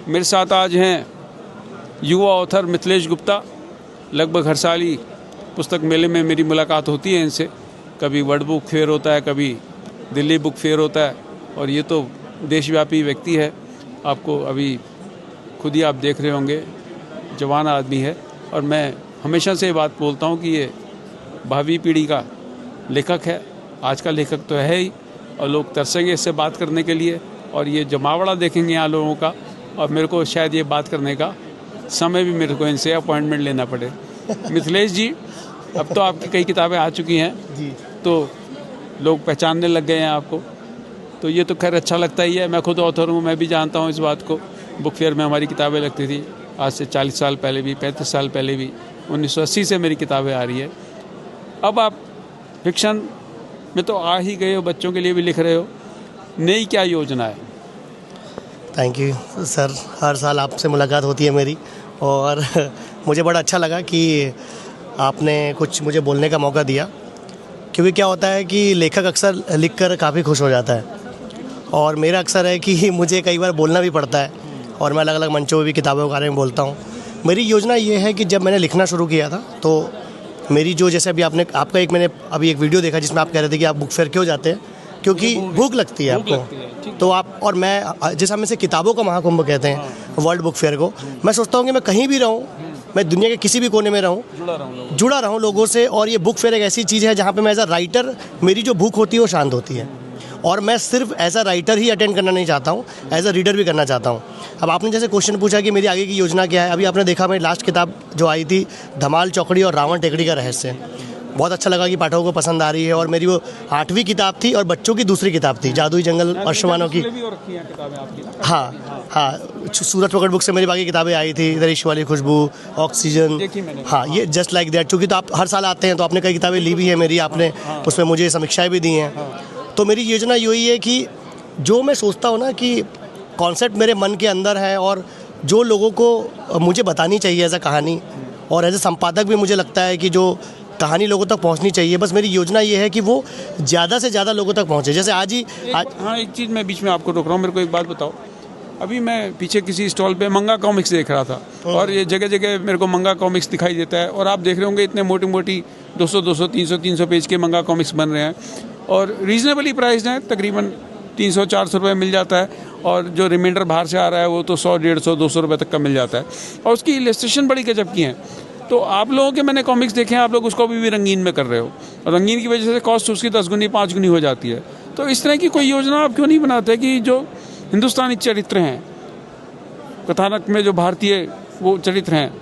मेरे साथ आज हैं युवा ऑथर मिथिलेश गुप्ता। लगभग हर साल ही पुस्तक मेले में मेरी मुलाकात होती है इनसे। कभी वर्ल्ड बुक फेयर होता है, कभी दिल्ली बुक फेयर होता है, और ये तो देशव्यापी व्यक्ति है। आपको अभी खुद ही आप देख रहे होंगे, जवान आदमी है। और मैं हमेशा से ये बात बोलता हूँ कि ये भावी पीढ़ी का लेखक है। आज का लेखक तो है ही, और लोग तरसेंगे इससे बात करने के लिए, और ये जमावड़ा देखेंगे यहाँ लोगों का। और मेरे को शायद ये बात करने का समय भी मेरे को इनसे अपॉइंटमेंट लेना पड़े। मिथिलेश जी, अब तो आपकी कई किताबें आ चुकी हैं जी, तो लोग पहचानने लग गए हैं आपको, तो ये तो खैर अच्छा लगता ही है। मैं खुद ऑथर हूँ, मैं भी जानता हूँ इस बात को। बुक फेयर में हमारी किताबें लगती थी आज से 40 साल पहले भी, 35 साल पहले भी। 1980 से मेरी किताबें आ रही है। अब आप फिक्शन में तो आ ही गए हो, बच्चों के लिए भी लिख रहे हो। नई क्या योजना है? थैंक यू सर, हर साल आपसे मुलाकात होती है मेरी, और मुझे बड़ा अच्छा लगा कि आपने कुछ मुझे बोलने का मौका दिया। क्योंकि क्या होता है कि लेखक अक्सर लिखकर काफ़ी खुश हो जाता है, और मेरा अक्सर है कि मुझे कई बार बोलना भी पड़ता है, और मैं अलग अलग मंचों में भी किताबों के बारे में बोलता हूँ। मेरी योजना ये है कि जब मैंने लिखना शुरू किया था, तो मेरी जो, जैसे अभी आपका मैंने अभी एक वीडियो देखा जिसमें आप कह रहे थे कि आप बुक फेयर क्यों जाते हैं, क्योंकि भूख लगती है आपको। तो आप और मैं, जैसे हम इसे किताबों का महाकुंभ कहते हैं वर्ल्ड बुक फेयर को, मैं सोचता हूँ कि मैं कहीं भी रहूँ, मैं दुनिया के किसी भी कोने में रहूँ, जुड़ा रहूँ लोगों से। और ये बुक फेयर एक ऐसी चीज़ है जहाँ पे मैं एज अ राइटर, मेरी जो भूख होती है वो शांत होती है। और मैं सिर्फ एज अ राइटर ही अटेंड करना नहीं चाहता हूँ, एज अ रीडर भी करना चाहता हूँ। अब आपने जैसे क्वेश्चन पूछा कि मेरी आगे की योजना क्या है, अभी आपने देखा मेरी लास्ट किताब जो आई थी धमाल चौकड़ी और रावण टेकड़ी का रहस्य, बहुत अच्छा लगा कि पाठकों को पसंद आ रही है। और मेरी वो 8वीं किताब थी और बच्चों की दूसरी किताब थी जादुई जंगल अश्वमानों की। हाँ, सूरत पकड़ बुक से मेरी बाकी किताबें आई थी, इधर इश्क वाली खुशबू, ऑक्सीजन, हाँ, ये जस्ट लाइक दैट। चूँकि तो आप हर साल आते हैं तो आपने कई किताबें ली भी है मेरी, आपने उसमें मुझे समीक्षाएँ भी दी हैं। तो मेरी योजना यही है कि जो मैं सोचता हूँ ना कि कॉन्सेप्ट मेरे मन के अंदर है, और जो लोगों को मुझे बतानी चाहिए एज अ कहानी, और एज अ संपादक भी मुझे लगता है कि जो कहानी लोगों तक पहुंचनी चाहिए, बस मेरी योजना ये है कि वो ज़्यादा से ज़्यादा लोगों तक पहुंचे। जैसे आज हाँ, एक चीज़ मैं बीच में आपको रोक रहा हूँ, मेरे को एक बात बताओ। अभी मैं पीछे किसी स्टॉल पे मंगा कॉमिक्स देख रहा था, और ये जगह जगह मेरे को मंगा कॉमिक्स दिखाई देता है। और आप देख रहे होंगे इतने मोटी मोटी 200, 300 पेज के मंगा कॉमिक्स बन रहे हैं, और रीजनेबली प्राइस हैं, तकरीबन 300-400 रुपये मिल जाता है। और जो रिमाइंडर बाहर से आ रहा है वो तो 100, 150, 200 रुपये तक का मिल जाता है, और उसकी इलस्ट्रेशन बड़ी गजब की हैं। तो आप लोगों के मैंने कॉमिक्स देखे हैं, आप लोग उसको अभी भी रंगीन में कर रहे हो, और रंगीन की वजह से कॉस्ट उसकी 10 गुनी 5 गुनी हो जाती है। तो इस तरह की कोई योजना आप क्यों नहीं बनाते कि जो हिंदुस्तानी चरित्र हैं, कथानक में जो भारतीय वो चरित्र हैं,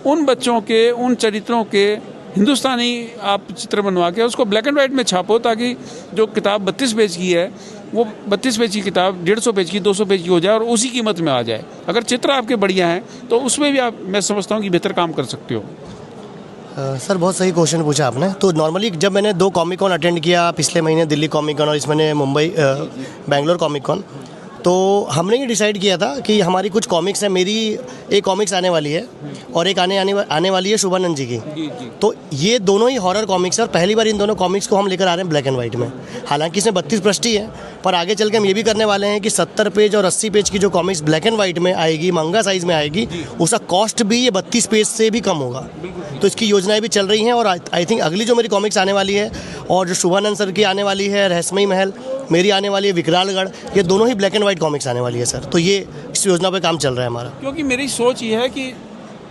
उन बच्चों के, उन चरित्रों के हिंदुस्तानी आप चित्र बनवा के उसको ब्लैक एंड वाइट में छापो, ताकि जो किताब 32 पेज की है वो 32 पेज की किताब 150 पेज की, 200 पेज की हो जाए, और उसी कीमत में आ जाए। अगर चित्र आपके बढ़िया हैं तो उसमें भी आप, मैं समझता हूँ कि बेहतर काम कर सकते हो। सर, बहुत सही क्वेश्चन पूछा आपने। तो नॉर्मली जब मैंने 2 कॉमिक कॉन अटेंड किया पिछले महीने, दिल्ली कॉमिक कॉन और इस महीने मुंबई बेंगलोर कॉमिक कॉन, तो हमने ये डिसाइड किया था कि हमारी कुछ कॉमिक्स हैं। मेरी एक कॉमिक्स आने वाली है, और एक आने वाली है शुभानंद जी की। तो ये दोनों ही हॉरर कॉमिक्स है, और पहली बार इन दोनों कॉमिक्स को हम लेकर आ रहे हैं ब्लैक एंड वाइट में। हालांकि इसमें 32 पृष्ठी है, पर आगे चल के हम ये भी करने वाले हैं कि 70 पेज और 80 पेज की जो कॉमिक्स ब्लैक एंड वाइट में आएगी, मंगा साइज में आएगी, उसका कॉस्ट भी ये 32 पेज से भी कम होगा। तो इसकी योजनाएं भी चल रही हैं। और आई थिंक अगली जो मेरी कॉमिक्स आने वाली है, और जो शुभानंद सर की आने वाली है रहस्यमयी महल, मेरी आने वाली है विकरालगढ़, ये दोनों ही ब्लैक एंड वाइट कॉमिक्स आने वाली है सर। तो ये इस योजना पे काम चल रहा है हमारा। क्योंकि मेरी सोच ये है कि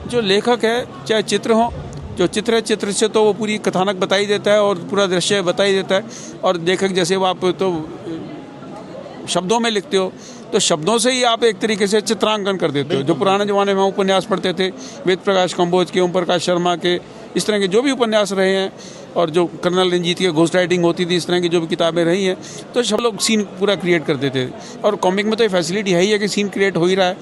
जो लेखक है, चाहे चित्र हो, जो चित्र है, चित्र से तो वो पूरी कथानक बताई देता है और पूरा दृश्य बताई देता है। और लेखक जैसे वो आप तो शब्दों में लिखते हो, तो शब्दों से ही आप एक तरीके से चित्रांकन कर देते हो। जो पुराने ज़माने में उपन्यास पढ़ते थे, वेद प्रकाश कंबोज के, ओम प्रकाश शर्मा के, इस तरह के जो भी उपन्यास रहे हैं, और जो कर्नल रंजीत की घोस्ट राइटिंग होती थी, इस तरह की जो भी किताबें रही हैं, तो सब लोग सीन पूरा क्रिएट कर देते थे। और कॉमिक में तो ये फैसिलिटी है ही है कि सीन क्रिएट हो ही रहा है।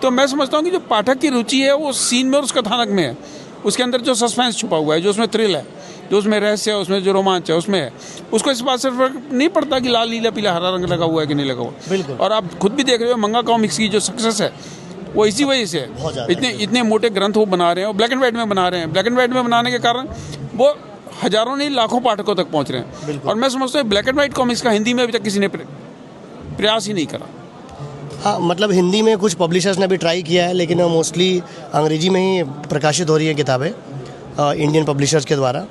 तो मैं समझता हूँ कि जो पाठक की रुचि है वो सीन में और उस कथानक में है, उसके अंदर जो सस्पेंस छुपा हुआ है, जो उसमें थ्रिल है, जो उसमें रहस्य है, उसमें जो रोमांच है, उसमें है। उसको इस बात से फर्क नहीं पड़ता कि लाल, नीला, पीला, हरा रंग लगा हुआ है कि नहीं लगा हुआ। और आप खुद भी देख रहे हो मंगा कॉमिक्स की जो सक्सेस है वो इसी वजह से है। इतने मोटे ग्रंथ वो बना रहे हैं, और ब्लैक एंड वाइट में बना रहे हैं। ब्लैक एंड वाइट में बनाने के कारण वो हजारों नहीं लाखों पाठकों तक पहुंच रहे हैं। और मैं समझता हूँ ब्लैक एंड वाइट कॉमिक्स का हिंदी में अभी तक किसी ने प्रयास ही नहीं करा। हाँ, मतलब हिंदी में कुछ पब्लिशर्स ने भी ट्राई किया है, लेकिन मोस्टली अंग्रेजी में ही प्रकाशित हो रही है किताबें इंडियन पब्लिशर्स के द्वारा।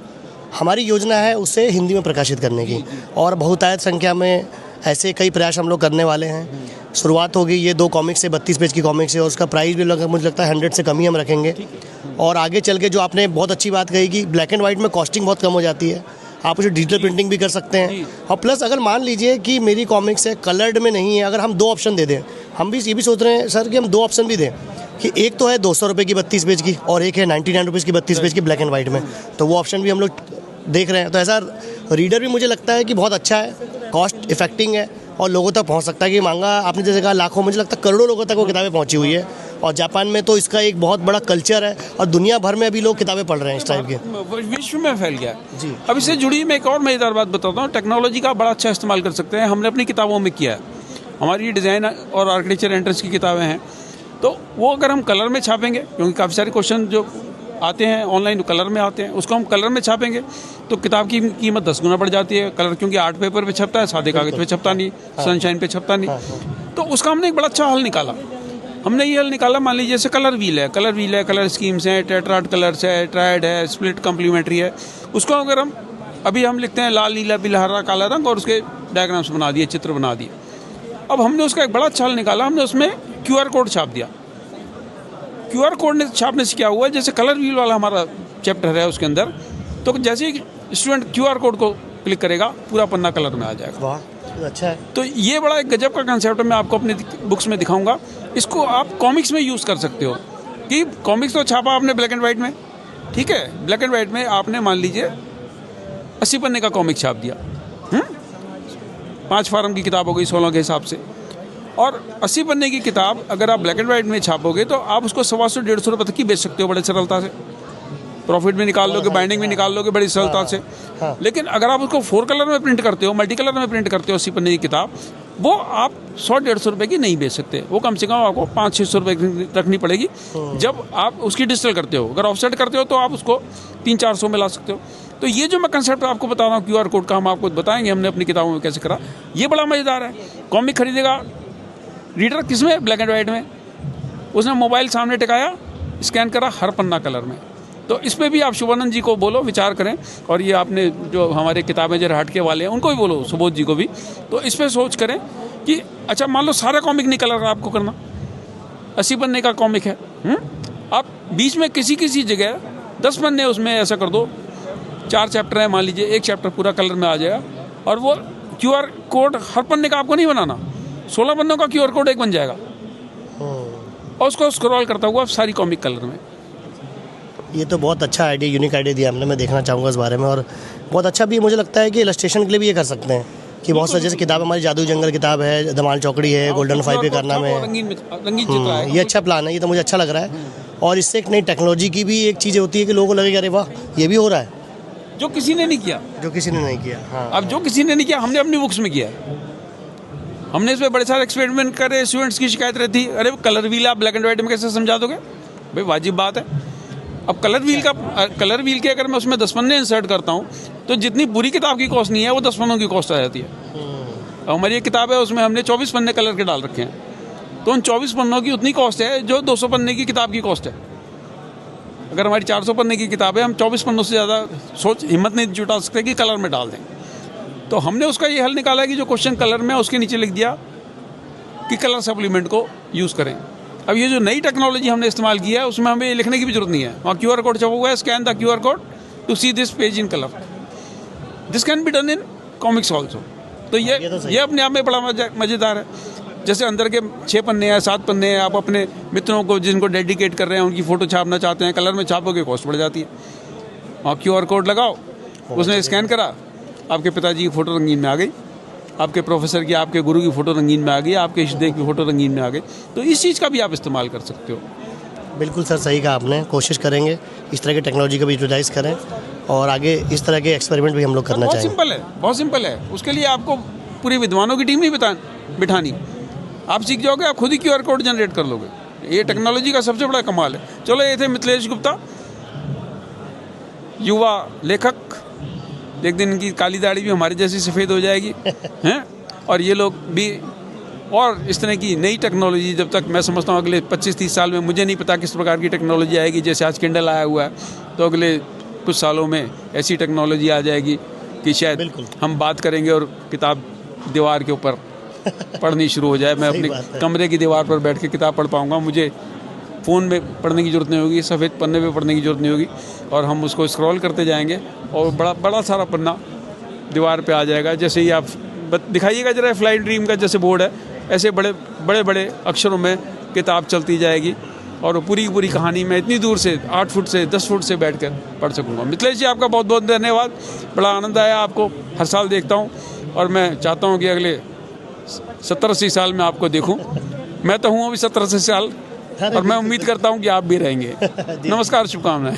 हमारी योजना है उसे हिंदी में प्रकाशित करने की, और बहुतायत संख्या में ऐसे कई प्रयास हम लोग करने वाले हैं। शुरुआत होगी ये 2 कॉमिक्स से, 32 पेज की कॉमिक्स से, और उसका प्राइस भी मुझे लगता है 100 से कम ही हम रखेंगे। और आगे चल के जो आपने बहुत अच्छी बात कही कि ब्लैक एंड वाइट में कॉस्टिंग बहुत कम हो जाती है, आप उसे डिजिटल प्रिंटिंग भी कर सकते हैं। और प्लस अगर मान लीजिए कि मेरी कॉमिक्स है कलर्ड में नहीं है, अगर हम 2 ऑप्शन दे दें, हम भी ये भी सोच रहे हैं सर कि हम 2 ऑप्शन भी दें कि एक तो है 200 रुपये की 32 पेज की, और एक है 99 रुपीज़ की 32 पेज की ब्लैक एंड वाइट में, तो वो ऑप्शन भी हम लोग देख रहे हैं। तो ऐसा रीडर भी मुझे लगता है कि बहुत अच्छा है, कॉस्ट इफेक्टिंग है और लोगों तक पहुंच सकता है। कि मांगा आपने जैसे कहा लाखों, मुझे लगता है करोड़ों लोगों तक वो किताबें पहुंची हुई है, और जापान में तो इसका एक बहुत बड़ा कल्चर है, और दुनिया भर में अभी लोग किताबें पढ़ रहे हैं इस टाइप के, विश्व में फैल गया जी। अब इससे जुड़ी मैं एक और मज़ेदार बात बताता हूँ। टेक्नोलॉजी का बड़ा अच्छा इस्तेमाल कर सकते हैं, हमने अपनी किताबों में किया है। हमारी डिज़ाइन और आर्किटेक्चर एंट्रेंस की किताबें हैं, तो वो अगर हम कलर में छापेंगे, क्योंकि काफ़ी सारे क्वेश्चन जो आते हैं ऑनलाइन कलर में आते हैं, उसको हम कलर में छापेंगे तो किताब की कीमत 10 गुना बढ़ जाती है। कलर क्योंकि आर्ट पेपर पे छपता है, सादे कागज़ पे छपता नहीं, सनशाइन पे छपता नहीं। तो उसका हमने एक बड़ा अच्छा हल निकाला। हमने ये हल निकाला, मान लीजिए जैसे कलर व्हील है, कलर स्कीम्स हैं, टेट्राड कलर्स है, ट्रायड है, स्प्लिट कम्प्लीमेंट्री है। उसको अगर हम लिखते हैं लाल नीला पीला हरा काला रंग, और उसके डायग्राम्स बना दिए, चित्र बना दिए। अब हमने उसका एक बड़ा अच्छा हल निकाला, हमने उसमें QR कोड छाप दिया। QR कोड ने छापने से क्या हुआ, जैसे कलर व्हील वाला हमारा चैप्टर है उसके अंदर, तो जैसे ही स्टूडेंट QR कोड को क्लिक करेगा पूरा पन्ना कलर में आ जाएगा। वाह, अच्छा है। तो ये बड़ा एक गजब का कंसेप्ट है, मैं आपको अपनी बुक्स में दिखाऊंगा। इसको आप कॉमिक्स में यूज़ कर सकते हो कि कॉमिक्स तो छापा आपने ब्लैक एंड वाइट में, ठीक है, ब्लैक एंड वाइट में आपने मान लीजिए 80 पन्ने का कॉमिक छाप दिया, 5 फार्म की किताब हो गई 16 के हिसाब से। और 80 पन्ने की किताब अगर आप ब्लैक एंड वाइट में छापोगे तो आप उसको 125-150 रुपये तक की बेच सकते हो बड़े सरलता से। प्रॉफिट भी निकाल लोगे, बाइंडिंग भी निकाल लोगे बड़ी सरलता से। लेकिन अगर आप उसको 4 कलर में प्रिंट करते हो, मल्टी कलर में प्रिंट करते हो 80 पन्ने की किताब, वो आप 100-150 रुपये की नहीं बेच सकते। वो कम से कम आपको 500-600 रुपये की रखनी पड़ेगी जब आप उसकी डिजिटल करते हो। अगर ऑफसेट करते हो तो आप उसको 300-400 में ला सकते हो। तो ये जो मैं कंसेप्ट आपको बता रहा हूँ QR कोड का, हम आपको बताएंगे हमने अपनी किताबों में कैसे करा। ये बड़ा मज़ेदार है। कॉमिक खरीदेगा रीडर किस में, ब्लैक एंड वाइट में, उसने मोबाइल सामने टिकाया, स्कैन करा, हर पन्ना कलर में। तो इस पर भी आप शुभानंद जी को बोलो, विचार करें। और ये आपने जो हमारे किताबें जो हटके वाले हैं उनको भी बोलो, सुबोध जी को भी। तो इस पर सोच करें कि अच्छा मान लो सारा कॉमिक नहीं कलर आपको करना, 80 पन्ने का कॉमिक है, आप बीच में किसी जगह 10 पन्ने उसमें ऐसा कर दो, 4 चैप्टर है मान लीजिए, 1 चैप्टर पूरा कलर में आ जाएगा। और वो QR कोड हर पन्ने का आपको नहीं बनाना, 16 पन्नों का QR कोड एक बन जाएगा, और उसको स्क्रॉल करता हुआ सारी कॉमिक कलर में। ये तो बहुत अच्छा आइडिया, यूनिक आइडिया दिया हमने, मैं देखना चाहूँगा इस बारे में। और बहुत अच्छा भी मुझे लगता है कि इलस्ट्रेशन के लिए भी ये कर सकते हैं कि बहुत सारी जैसे किताब, हमारी जादू जंगल किताब है, धमाल चौकड़ी है, गोल्डन 5 के कारनामे है, रंगीन चित्र है। ये अच्छा प्लान है, ये तो मुझे अच्छा लग रहा है। और इससे एक नई टेक्नोलॉजी की भी एक चीज़ होती है कि लोगों को लगेगा अरे वाह ये भी हो रहा है, जो किसी ने नहीं किया, जो किसी ने नहीं किया। हाँ, अब जो किसी ने नहीं किया हमने अपनी बुक्स में किया है। हमने इस पर बड़े सारे एक्सपेरिमेंट करे। स्टूडेंट्स की शिकायत रहती, अरे कलर व्हील आप ब्लैक एंड वाइट में कैसे समझा दोगे? भाई वाजिब बात है। अब कलर व्हील के अगर मैं उसमें 10 पन्ने इंसर्ट करता हूँ तो जितनी पूरी किताब की कॉस्ट नहीं है वो 10 पन्नों की कॉस्ट आ जाती है। अब हमारी एक किताब है उसमें हमने 24 पन्ने कलर के डाल रखे हैं, तो उन 24 पन्नों की उतनी कॉस्ट है जो 200 पन्ने की किताब की कॉस्ट है। अगर हमारी 400 पन्ने की किताब है, हम 24 पन्नों से ज़्यादा हिम्मत नहीं जुटा सकते कि कलर में डाल दें। तो हमने उसका ये हल निकाला कि जो क्वेश्चन कलर में उसके नीचे लिख दिया कि कलर सप्लीमेंट को यूज़ करें। अब ये जो नई टेक्नोलॉजी हमने इस्तेमाल किया है उसमें हमें लिखने की भी जरूरत नहीं है, वहाँ QR कोड छपा हुआ है, scan the QR code to see this page in colour, this can be done in comics also. तो ये अपने आप में बड़ा मज़ेदार है। जैसे अंदर के 6 पन्ने हैं, 7 पन्ने हैं, आप अपने मित्रों को जिनको डेडिकेट कर रहे हैं उनकी फ़ोटो छापना चाहते हैं, कलर में छापोगे कॉस्ट बढ़ जाती है। वहाँ QR कोड लगाओ, उसने स्कैन करा, आपके पिताजी की फ़ोटो रंगीन में आ गई, आपके प्रोफेसर की, आपके गुरु की फ़ोटो रंगीन में आ गई, आपके इष्टदेव की फ़ोटो रंगीन में आ गई। तो इस चीज़ का भी आप इस्तेमाल कर सकते हो। बिल्कुल सर, सही कहा आपने। कोशिश करेंगे इस तरह की टेक्नोलॉजी का भी यूटिलाइज़ करें, और आगे इस तरह के एक्सपेरिमेंट भी हम लोग करना चाहेंगे। बहुत सिंपल है। उसके लिए आपको पूरी विद्वानों की टीम नहीं बिठानी, आप सीख जाओगे, आप खुद ही QR कोड जनरेट कर लोगे। ये टेक्नोलॉजी का सबसे बड़ा कमाल है। चलो, ये थे मिथिलेश गुप्ता, युवा लेखक। एक दिन इनकी काली दाढ़ी भी हमारी जैसी सफ़ेद हो जाएगी हैं, और ये लोग भी और इस तरह की नई टेक्नोलॉजी जब तक मैं समझता हूँ अगले 25-30 साल में, मुझे नहीं पता किस प्रकार की टेक्नोलॉजी आएगी। जैसे आज किंडल आया हुआ है, तो अगले कुछ सालों में ऐसी टेक्नोलॉजी आ जाएगी कि शायद बिल्कुल। हम बात करेंगे और किताब दीवार के ऊपर पढ़नी शुरू हो जाए। मैं सही अपने बात है। कमरे की दीवार पर बैठ के किताब पढ़ पाऊँगा। मुझे फ़ोन में पढ़ने की ज़रूरत नहीं होगी, सफ़ेद पन्ने पे पढ़ने की ज़रूरत नहीं होगी, और हम उसको स्क्रॉल करते जाएंगे और बड़ा सारा पन्ना दीवार पे आ जाएगा। जैसे ही आप दिखाइएगा जरा फ्लाइट ड्रीम का जैसे बोर्ड है, ऐसे बड़े अक्षरों में किताब चलती जाएगी और पूरी पूरी कहानी मैं इतनी दूर से 8 फुट से 10 फुट से बैठकर पढ़ सकूँगा। मिथिलेश जी, आपका बहुत बहुत धन्यवाद। बड़ा आनंद आया, आपको हर साल देखता हूँ और मैं चाहता हूँ कि अगले 70-80 साल में आपको देखूँ। मैं तो हूँ अभी 70-80 साल, और मैं उम्मीद करता हूँ कि आप भी रहेंगे। नमस्कार, शुभकामनाएं।